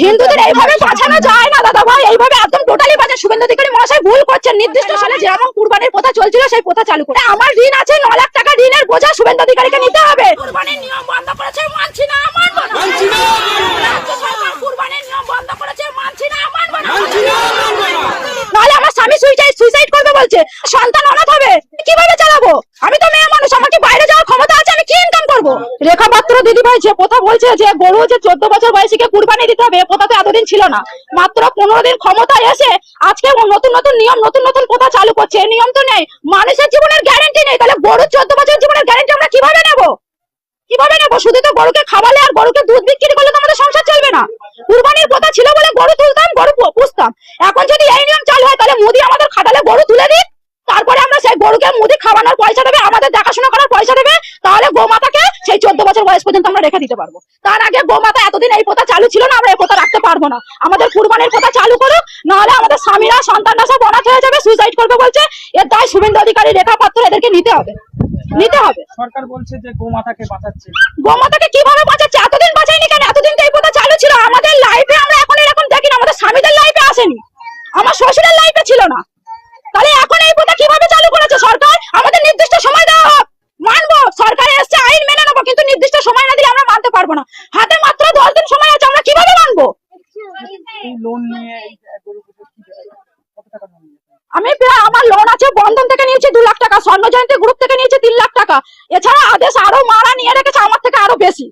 হিন্দুদের এইভাবে বাঁচানো যায় না দাদা ভাই, এইভাবে একদম টোটালি বাঁচা। শুভেন্দু অধিকারী মহাশয় ভুল করছেন। নির্দিষ্ট সালে যেমন কুরবানির প্রথা চলছিল সেই প্রথা চালু করে। আমার ঋণ আছে 9 লাখ টাকা, ঋণের বোঝা শুভেন্দু অধিকারীকে নিতে হবে। কুরবানির নিয়ম বন্ধ করেছে, মানছি না, মানবো না। রাজ্য সরকার কুরবানির নিয়ম বন্ধ করেছে, মানছি না, মানবো না। নাহলে আমার স্বামী সুইসাইড করবে বলছে, সন্তান অনাথ হবে, কিভাবে চালাবো? আমি তো মেয়ে মানুষ, আমার কি বাইরে যাওয়ার ক্ষমতা আছে? আমি কি ইনকাম করবো? রেখা পাত্র দিদি ভাই যে কথা বলছে যে গরু যে 14 বছর বয়সীকে কুরবানি দিতে হবে, কথা তো এতদিন ছিল না। মাত্র 15 দিন ক্ষমতায় এসে আজকে নতুন নতুন নিয়ম, নতুন নতুন কথা চালু করছে। এই নিয়ম তো নেই, মানুষের জীবনের গ্যারান্টি নেই, তাহলে গরু 14 বছর জীবনের গ্যারান্টি আমরা কিভাবে নেবো? কিভাবে নেবো? শুধু তো গরুকে খাওয়ালে আর গরুকে দুধ বিক্রি করলে তো আমাদের সংসার চলবে না। কুরবানির কথা ছিল বলে গরু তুলতাম, গরু পুষতাম। এখন যদি এই নিয়ম চালু হয়, তাহলে মোদি আমাদের খাটালে গরু তুলে দিক, তারপরে আমরা সেই গরুকে মুদি খাওয়ানোর পয়সা দেবে, আমাদের দেখাশোনা করার পয়সা দেবে, তাহলে গোমাতাকে সেই 14 বছর বয়স পর্যন্ত আমরা রেখে দিতে পারবো। তার আগে গোমাতা এতদিন এই প্রথা চালু ছিল না, আমরা এই প্রথা রাখতে পারবো না। আমাদের কুরবানির প্রথা চালু করুক, নাহলে আমাদের স্বামীরা সন্তানরা সব অনাথ হয়ে যাবে, সুইসাইড করবে বলছে। এর দায় শুভেন্দু অধিকারী, রেখা পাত্র এদেরকে নিতে হবে, নিতে হবে। সরকার বলছে যে গোমাতাকে বাঁচাচ্ছে। গোমাতাকে কিভাবে বাঁচাচ্ছে? এতদিন বাঁচায়নি কেন? এতদিন তো এই প্রথা চালু ছিল। আমাদের লাইফে আমরা এখন এরকম দেখি না, আমাদের স্বামীদের লাইফে আসেনি, আমার শ্বশুরের লাইফে ছিল না। তাহলে এখন এই প্রথা কিভাবে চালু করেছে সরকার? আমাদের নির্দিষ্ট সময় দেওয়া হোক, মানবো। সরকারে এসছে, আইন মেনে নেবো, কিন্তু নির্দিষ্ট সময় না দিলে আমরা মানতে পারবো না। হাতে মাত্র 10 দিন সময় আছে, আমরা কিভাবে মানবো? এই লোন নিয়ে গরু পুজো কত টাকা লোন নিয়েছেন? আমি প্রায়, আমার লোন আছে, বন্ধন থেকে নিয়েছি 2 লাখ টাকা, স্বর্ণ জয়ন্তী গ্রুপ থেকে নিয়েছি 3 লাখ টাকা। এছাড়া আদেশ আরো মারা নিয়ে রেখেছে আমার থেকে আরো বেশি।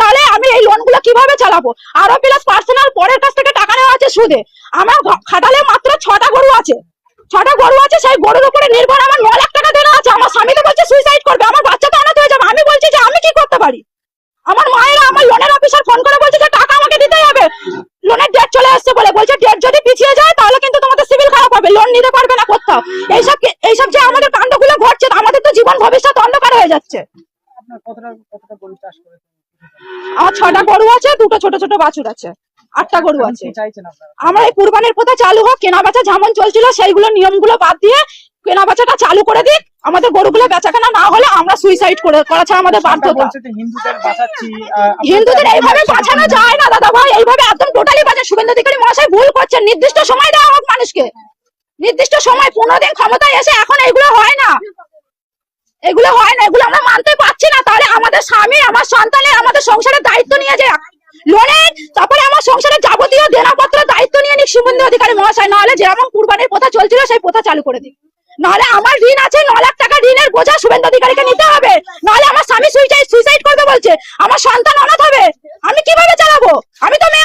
তাহলে আমি এই লোন গুলো কিভাবে চালাবো? আরো প্লাস পার্সোনাল পরের কাছ থেকে টাকা নেওয়া আছে সুদে। আমার খাটালে মাত্র 6টা গরু আছে, 6টা গরু আছে, সেই গরুর উপরে নির্ভর আমার 9 লাখ টাকা দেনা আছে। আমার স্বামী তো বলছে সুইসাইড করবে, আমার বাচ্চা তো অনাথ হয়ে যাবে। আমি বলছি যে আমি কি করতে পারি? আমার মায়েরা, আমার লোনের অফিসার ফোন করে বলছে যে টাকা আমাকে দিতেই হবে, লোনের ডেট চলে আসছে বলে। বলছে ডেট যদি পিছিয়ে যায় তাহলে কিন্তু তোমাদের সিভিল খারাপ হবে, লোন নিতে পারবে না কোথাও। এইসব যে আমাদের কাণ্ডগুলো ঘটছে, আমাদের তো জীবন ভবিষ্যৎ অন্ধকার হয়ে যাচ্ছে। আপনার কতটা গরু চাষ করেছেন? আমার 6টা গরু আছে, 2টো ছোট ছোট বাছুর আছে, 8টা গরু আছে। কি চাইছেন আপনারা? আমরা এই কুরবানির প্রথা চালু হোক, কেনা বেচা যেমন চলছিল সেইগুলো নিয়মগুলো বাদ দিয়ে কেনা বেচাটা চালু করে দিক। আমাদের গরুগুলো বেচা কেনা না হলে আমরা সুইসাইড করা ছাড়া আমাদের বাধ্যতা। হিন্দুদের বাঁচাচ্ছি, হিন্দুদের এইভাবে বাঁচানো যায় না দাদা ভাই, এইভাবে একদম টোটালি বাঁচা। শুভেন্দু অধিকারী মহাশয় ভুল করছেন। নির্দিষ্ট সময় দেওয়া হোক মানুষকে, নির্দিষ্ট সময়। 15 দিন ক্ষমতায় এসে এখন এগুলো হয় না, এগুলো আমরা মানতে পারছি না। তাহলে আমাদের স্বামী, আমার সন্তানের, আমাদের সংসারের দায়িত্ব নিয়ে যায় লোনের, তারপরে আমার সংসারের যাবতীয় দেনাপত্র দায়িত্ব নিয়ে নিক শুভেন্দু অধিকারী মহাশয়। নাহলে যেমন কুরবানির প্রথা চলছিল সেই প্রথা চালু করে দিক। নাহলে আমার ঋণ আছে 9 লাখ টাকা, ঋণের বোঝা শুভেন্দু অধিকারীকে নিতে হবে। নাহলে আমার স্বামী সুইসাইড করবে বলছে, আমার সন্তান অনাথ হবে, আমি কিভাবে চালাবো? আমি তো